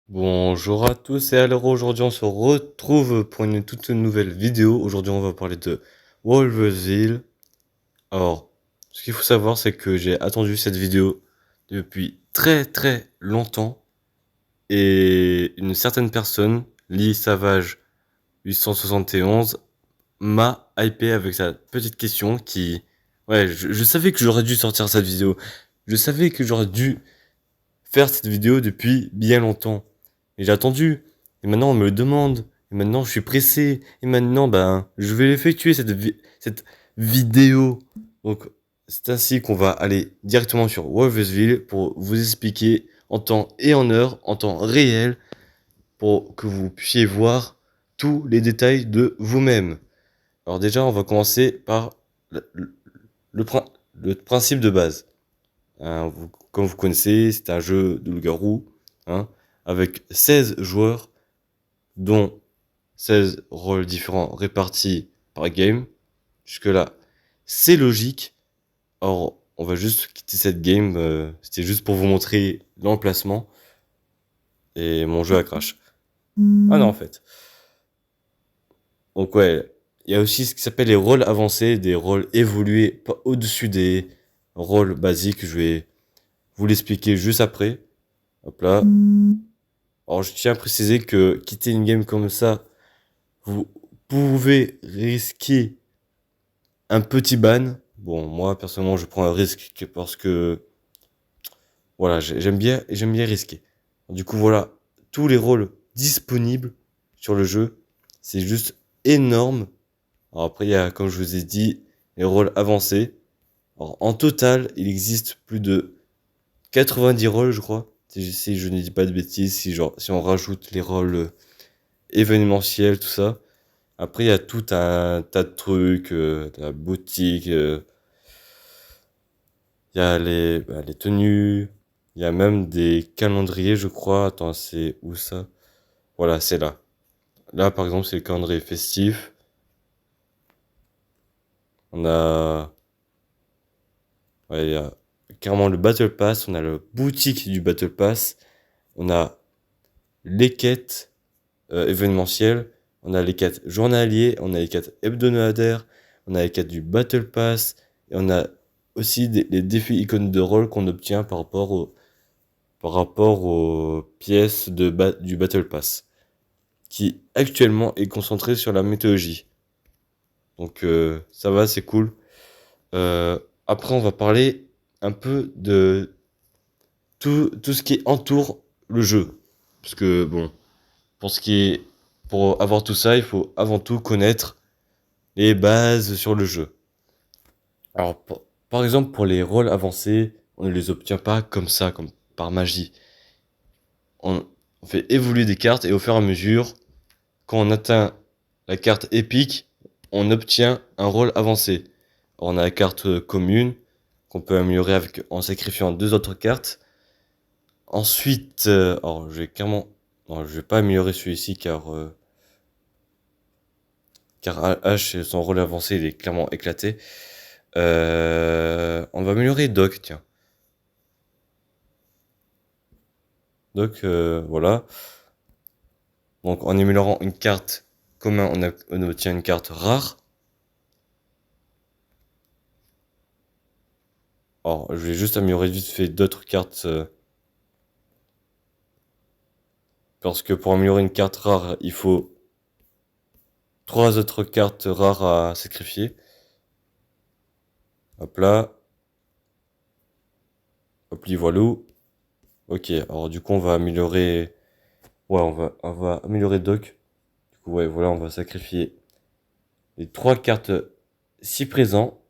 Bonjour à tous et alors aujourd'hui on se retrouve pour une toute nouvelle vidéo. Aujourd'hui on va parler de Wolvesville. Alors, ce qu'il faut savoir c'est que j'ai attendu cette vidéo depuis très très longtemps et une certaine personne, Lee Savage 871, m'a hypé avec sa petite question qui... Ouais, je savais que j'aurais dû sortir cette vidéo. Je savais que j'aurais dû faire cette vidéo depuis bien longtemps. Et j'ai attendu. Et maintenant, on me le demande. Et maintenant, je suis pressé. Et maintenant, ben, je vais effectuer cette vidéo. Donc, c'est ainsi qu'on va aller directement sur Wolvesville pour vous expliquer en temps et en heure, en temps réel, pour que vous puissiez voir tous les détails de vous-même. Alors déjà, on va commencer par le, le, le le principe de base. Comme vous connaissez, c'est un jeu de loup-garou, hein, avec 16 joueurs, dont 16 rôles différents répartis par game. Jusque-là, c'est logique. Or, on va juste quitter cette game. C'était juste pour vous montrer l'emplacement. Et mon jeu a crash. Ah non, en fait. Donc ouais, il y a aussi ce qui s'appelle les rôles avancés, des rôles évolués, pas au-dessus des rôles basiques. Je vais vous l'expliquer juste après. Hop là. Alors, je tiens à préciser que quitter une game comme ça, vous pouvez risquer un petit ban. Bon, moi, personnellement, je prends un risque parce que, voilà, j'aime bien risquer. Du coup, voilà, tous les rôles disponibles sur le jeu, c'est juste énorme. Alors après, il y a, comme je vous ai dit, les rôles avancés. Alors, en total, il existe plus de 90 rôles, je crois. Si je ne dis pas de bêtises, si on rajoute les rôles événementiels, tout ça. Après, il y a tout un tas de trucs, la boutique, il y a les tenues, il y a même des calendriers, je crois. Attends, c'est où ça? Voilà, c'est là. Là, par exemple, c'est le calendrier festif. On a, ouais, il y a carrément le Battle Pass, on a la boutique du Battle Pass, on a les quêtes événementielles, on a les quêtes journaliers, on a les quêtes hebdomadaires, on a les quêtes du Battle Pass, et on a aussi les défis icônes de rôle qu'on obtient par rapport aux pièces du Battle Pass, qui actuellement est concentré sur la mythologie. Donc ça va, c'est cool. Après, on va parler un peu de tout ce qui entoure le jeu. Parce que bon, pour ce qui est, pour avoir tout ça, il faut avant tout connaître les bases sur le jeu. Alors, par exemple, pour les rôles avancés, on ne les obtient pas comme ça, comme par magie. On, on fait évoluer des cartes et au fur et à mesure, quand on atteint la carte épique, on obtient un rôle avancé. Alors, on a la carte commune qu'on peut améliorer en sacrifiant deux autres cartes. Ensuite, alors je vais clairement, non, je vais pas améliorer celui-ci car H, son rôle avancé, il est clairement éclaté. On va améliorer Doc, tiens. Doc, voilà. Donc en améliorant une carte commun, on obtient une carte rare. Alors, je vais juste améliorer vite fait d'autres cartes. Parce que pour améliorer une carte rare, il faut trois autres cartes rares à sacrifier. Hop là. Hop, voilà. Ok, alors du coup, on va améliorer... Ouais, on va améliorer Doc. Du coup, ouais, voilà, on va sacrifier les trois cartes ci présents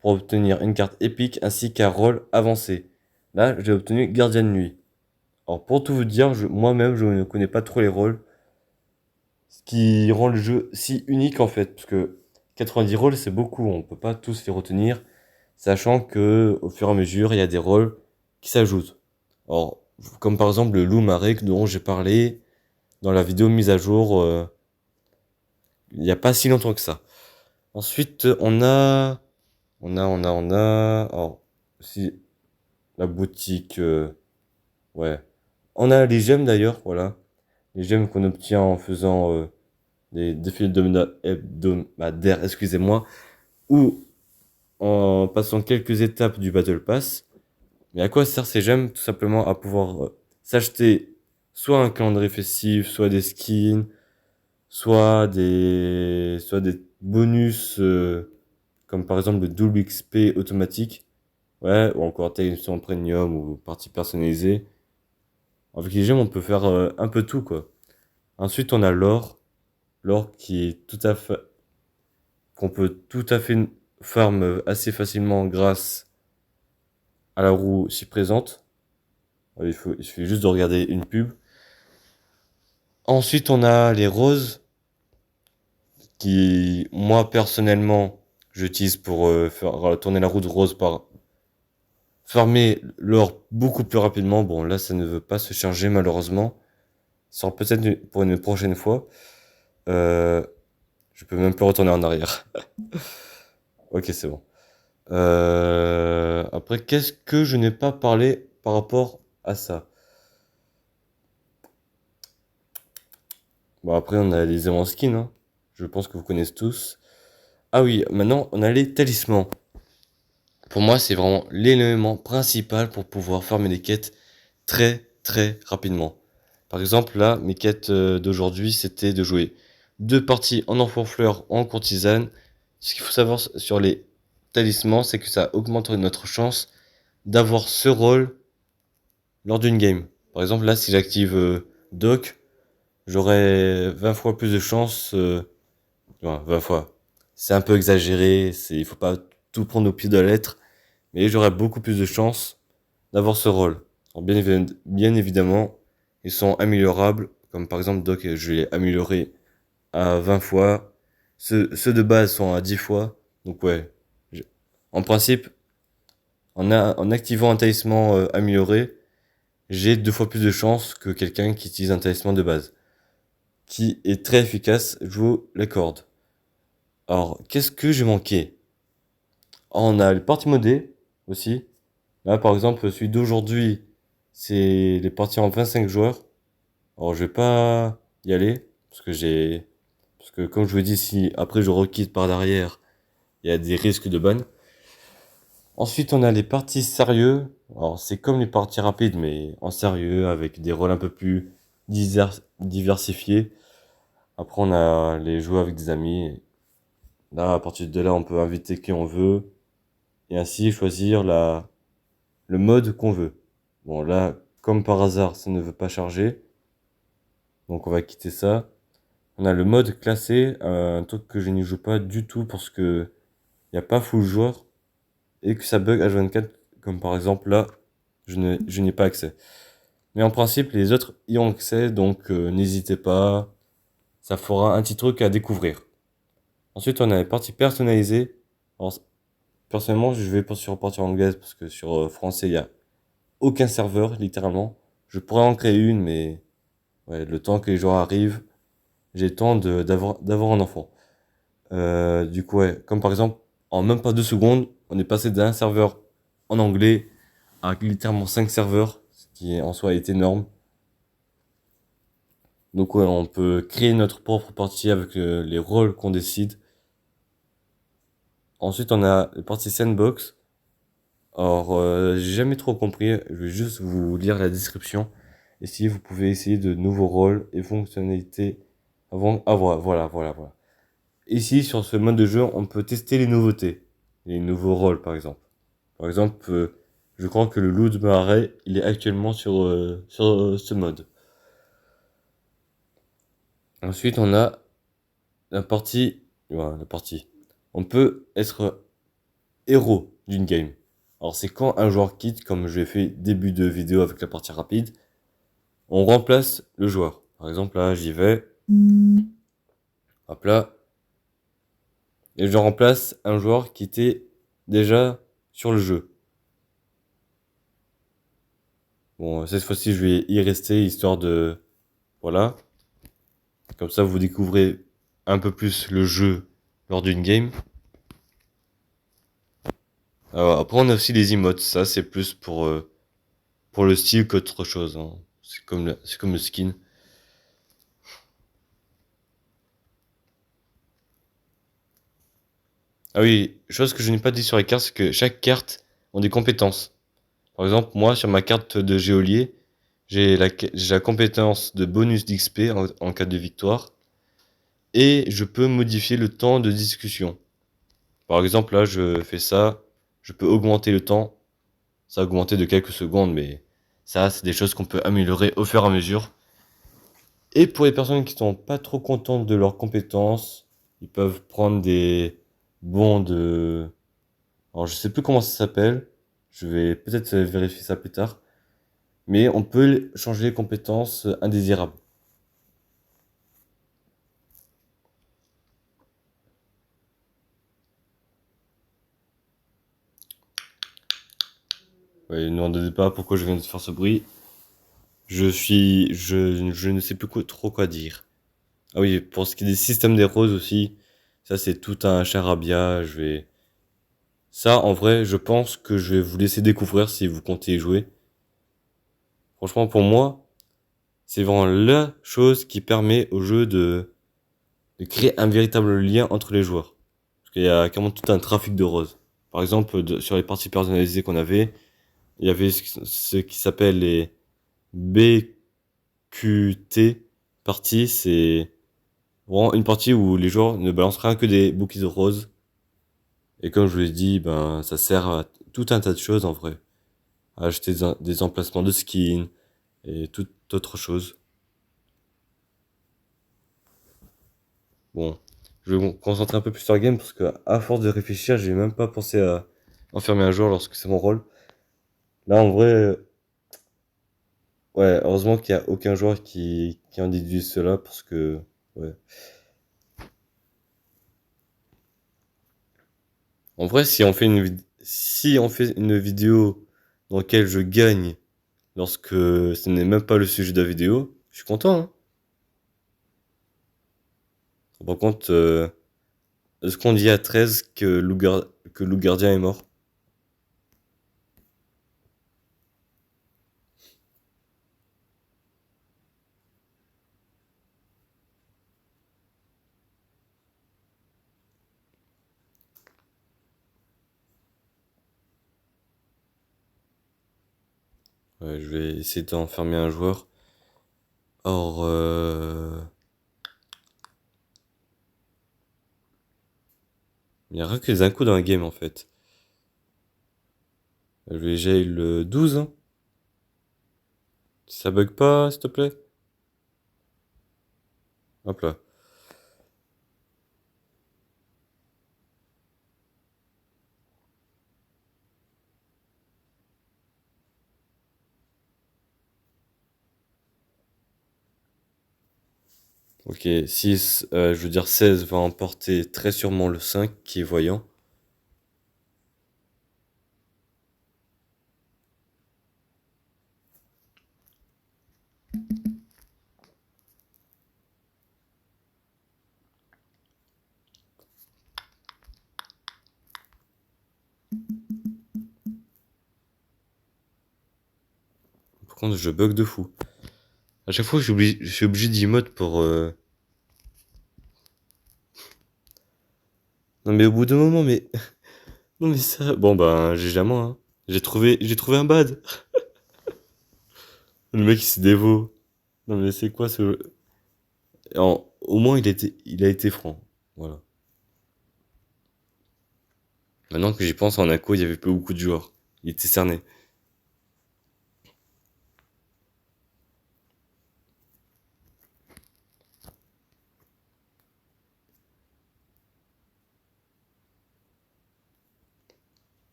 pour obtenir une carte épique ainsi qu'un rôle avancé. Là, j'ai obtenu Gardien de Nuit. Alors, pour tout vous dire, moi-même, je ne connais pas trop les rôles. Ce qui rend le jeu si unique, en fait. Parce que 90 rôles, c'est beaucoup. On peut pas tous les retenir. Sachant que, au fur et à mesure, il y a des rôles qui s'ajoutent. Alors, comme par exemple le loup Marek dont j'ai parlé dans la vidéo mise à jour il n'y a pas si longtemps que ça. Ensuite, alors, si la boutique, ouais. On a les gemmes d'ailleurs, voilà. Les gemmes qu'on obtient en faisant des défis hebdomadaires, excusez-moi, ou en passant quelques étapes du Battle Pass. Mais à quoi servent ces gemmes? Tout simplement à pouvoir s'acheter soit un calendrier festif, soit des skins, soit des bonus, comme par exemple le double XP automatique, ouais, ou encore télévision premium ou partie personnalisée. Avec les gemmes, on peut faire un peu tout, quoi. Ensuite, on a l'or qui est tout à fait, qu'on peut tout à fait farm assez facilement grâce à la roue ci présente. Il suffit juste de regarder une pub. Ensuite, on a les roses qui, moi, personnellement, j'utilise pour faire tourner la roue de rose par farmer l'or beaucoup plus rapidement. Bon, là, ça ne veut pas se charger, malheureusement. Ça sera peut-être pour une prochaine fois. Euh, je peux même plus retourner en arrière. Ok, c'est bon. Après, qu'est-ce que je n'ai pas parlé par rapport à ça? Bon, après, on a les éléments skins, hein. Je pense que vous connaissez tous. Ah oui, maintenant, on a les talismans. Pour moi, c'est vraiment l'élément principal pour pouvoir farmer les quêtes très, très rapidement. Par exemple, là, mes quêtes d'aujourd'hui, c'était de jouer 2 parties en enfant fleur ou en courtisane. Ce qu'il faut savoir sur les talismans, c'est que ça augmente notre chance d'avoir ce rôle lors d'une game. Par exemple, là, si j'active Doc, j'aurai 20 fois plus de chance. Ouais, 20 fois. C'est un peu exagéré, il faut pas tout prendre au pied de la lettre, mais j'aurai beaucoup plus de chance d'avoir ce rôle. Alors, bien évidemment, ils sont améliorables, comme par exemple Doc, je l'ai amélioré à 20 fois. Ceux de base sont à 10 fois. Donc ouais, en principe, en activant un talisman amélioré, j'ai 2 fois plus de chance que quelqu'un qui utilise un talisman de base, qui est très efficace, je vous l'accorde. Alors, qu'est-ce que j'ai manqué? On a les parties modées aussi. Là, par exemple, celui d'aujourd'hui, c'est les parties en 25 joueurs. Alors, je vais pas y aller, parce que comme je vous dis, si après je requitte par derrière, il y a des risques de ban. Ensuite, on a les parties sérieux. Alors, c'est comme les parties rapides, mais en sérieux, avec des rôles un peu plus diversifiés. Après, on a les jouer avec des amis. Là, à partir de là, on peut inviter qui on veut et ainsi choisir le mode qu'on veut. Bon, là, comme par hasard, ça ne veut pas charger. Donc, on va quitter ça. On a le mode classé, un truc que je n'y joue pas du tout parce que il n'y a pas full joueur et que ça bug H24, comme par exemple là, je n'ai pas accès. Mais en principe, les autres y ont accès, donc n'hésitez pas, ça fera un petit truc à découvrir. Ensuite, on a les parties personnalisées. Alors, personnellement, je vais pas sur partie anglaise parce que sur français, il y a aucun serveur, littéralement. Je pourrais en créer une, mais ouais, le temps que les joueurs arrivent, j'ai le temps d'avoir un enfant. Du coup, ouais, comme par exemple, en même pas 2 secondes, on est passé d'un serveur en anglais à littéralement 5 serveurs, ce qui en soi est énorme. Donc ouais, on peut créer notre propre partie avec les rôles qu'on décide. Ensuite, on a la partie sandbox. Alors, j'ai jamais trop compris. Je vais juste vous lire la description. Et si vous pouvez essayer de nouveaux rôles et fonctionnalités avant. Ah voilà. Ici, sur ce mode de jeu, on peut tester les nouveautés. Les nouveaux rôles, par exemple. Par exemple, je crois que le loup de marais, il est actuellement sur ce mode. Ensuite, on a la partie. Voilà, la partie. On peut être héros d'une game. Alors, c'est quand un joueur quitte, comme je l'ai fait début de vidéo avec la partie rapide, on remplace le joueur. Par exemple, là, j'y vais. Hop là. Et je remplace un joueur qui était déjà sur le jeu. Bon, cette fois-ci, je vais y rester, histoire de... Voilà. Comme ça, vous découvrez un peu plus le jeu lors d'une game. Alors, après, on a aussi les emotes. Ça, c'est plus pour le style qu'autre chose, hein. C'est comme le skin. Ah oui, chose que je n'ai pas dit sur les cartes, c'est que chaque carte a des compétences. Par exemple, moi, sur ma carte de geôlier, j'ai la compétence de bonus d'XP en cas de victoire. Et je peux modifier le temps de discussion. Par exemple, là, je fais ça. Je peux augmenter le temps. Ça a augmenté de quelques secondes, mais ça, c'est des choses qu'on peut améliorer au fur et à mesure. Et pour les personnes qui sont pas trop contentes de leurs compétences, ils peuvent prendre des bons de... Alors, je sais plus comment ça s'appelle. Je vais peut-être vérifier ça plus tard. Mais on peut changer les compétences indésirables. Ouais, ne demandez pas pourquoi je viens de faire ce bruit. Je ne sais plus trop quoi dire. Ah oui, pour ce qui est des systèmes des roses aussi, ça c'est tout un charabia. Ça, en vrai, je pense que je vais vous laisser découvrir si vous comptez y jouer. Franchement, pour moi, c'est vraiment la chose qui permet au jeu de créer un véritable lien entre les joueurs. Parce qu'il y a carrément tout un trafic de roses. Par exemple, sur les parties personnalisées qu'on avait, il y avait ce qui s'appelle les BQT parties. C'est vraiment une partie où les joueurs ne balancent rien que des bouquets de roses. Et comme je vous l'ai dit, ben, ça sert à tout un tas de choses en vrai. À acheter des emplacements de skins et toute autre chose. Bon, je vais me concentrer un peu plus sur la game parce que à force de réfléchir, j'ai même pas pensé à enfermer un joueur lorsque c'est mon rôle. Là, en vrai, ouais, heureusement qu'il y a aucun joueur qui en déduit cela parce que, ouais. En vrai, si on fait une vidéo dans laquelle je gagne lorsque ce n'est même pas le sujet de la vidéo, je suis content, hein. Par contre, est-ce qu'on dit à 13 que que Loup Gardien est mort? Ouais, je vais essayer d'enfermer un joueur. Or, il n'y a rien que des coups dans la game en fait. J'ai le 12, hein. Si ça bug pas, s'il te plaît. Hop là. Ok, 6, je veux dire 16 va emporter très sûrement le 5 qui est voyant. Par contre, je bug de fou. À chaque fois, je suis obligé d'emote pour... Non mais au bout d'un moment, mais... Non mais ça... Bon bah, j'ai jamais, hein. J'ai trouvé un bad. Le mec, il s'est dévot. Non mais c'est quoi ce... Au moins, il a été franc. Voilà. Maintenant que j'y pense, en Aqua, il y avait pas beaucoup de joueurs. Il était cerné.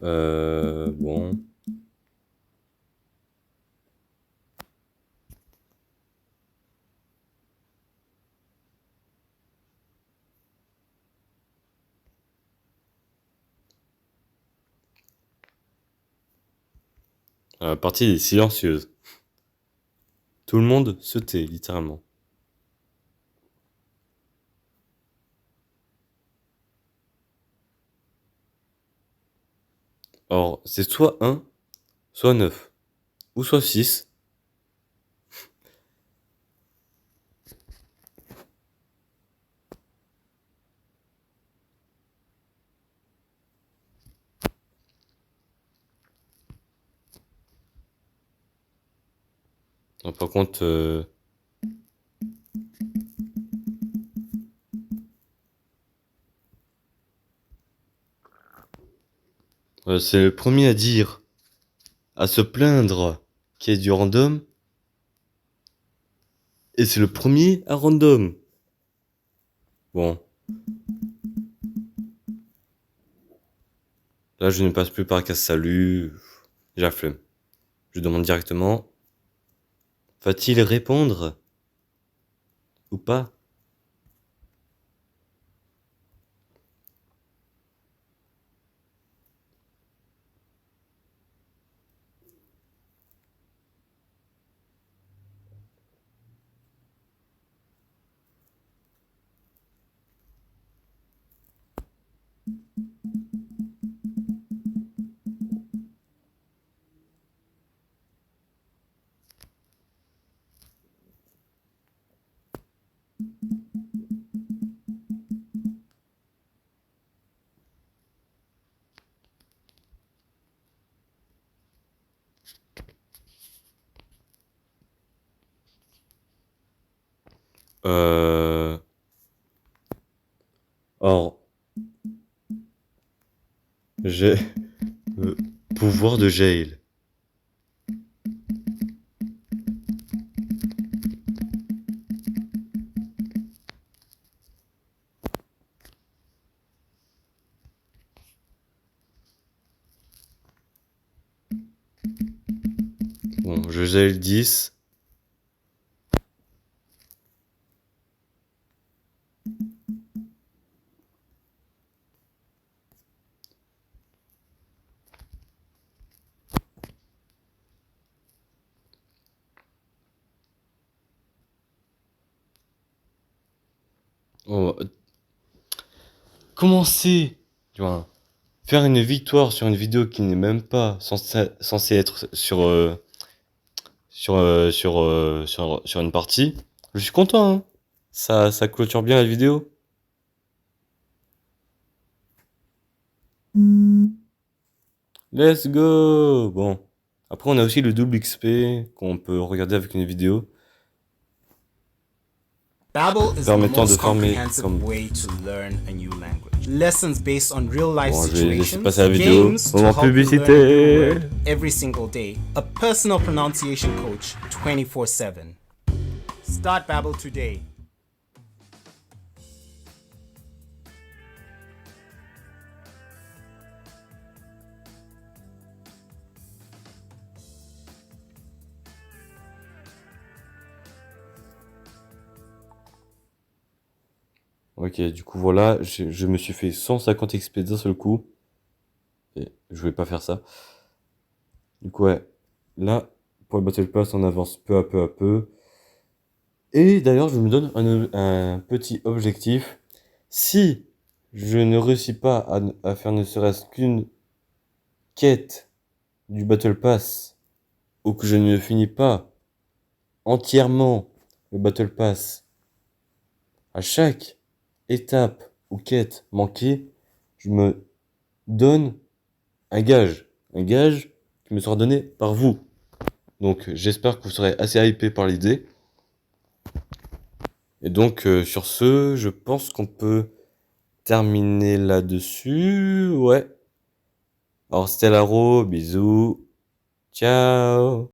Bon. La partie est silencieuse. Tout le monde se tait, littéralement. Alors, c'est soit 1, soit 9, ou soit 6. Non, par contre, c'est le premier à dire, à se plaindre qu'il y ait du random, et c'est le premier à random. Bon. Là, je ne passe plus par casse salut. J'ai la flemme. Je demande directement. Va-t-il répondre ou pas? Euh... Or, j'ai le pouvoir de jail. Bon, je jail 10. Oh, commencer, tu vois, faire une victoire sur une vidéo qui n'est même pas censée être sur une partie. Je suis content, hein. Ça clôture bien la vidéo. Let's go! Bon. Après, on a aussi le double XP qu'on peut regarder avec une vidéo. Babbel is the Permettant de most farmer comprehensive comme... way to learn a new language. Lessons based on real life Bon, je vais laisser situations, passer la vidéo. games to Moment help you learn a new publicité! word every single day, a personal pronunciation coach 24/7. Start Babbel today. Ok, du coup, voilà, je me suis fait 150 XP d'un seul coup. Et je voulais pas faire ça. Du coup, ouais. Là, pour le Battle Pass, on avance peu à peu à peu. Et d'ailleurs, je me donne un petit objectif. Si je ne réussis pas à faire ne serait-ce qu'une quête du Battle Pass, ou que je ne finis pas entièrement le Battle Pass, à chaque étape ou quête manquée, je me donne un gage. Un gage qui me sera donné par vous. Donc j'espère que vous serez assez hypé par l'idée. Et donc sur ce, je pense qu'on peut terminer là-dessus. Ouais. Alors Stellaro, bisous. Ciao.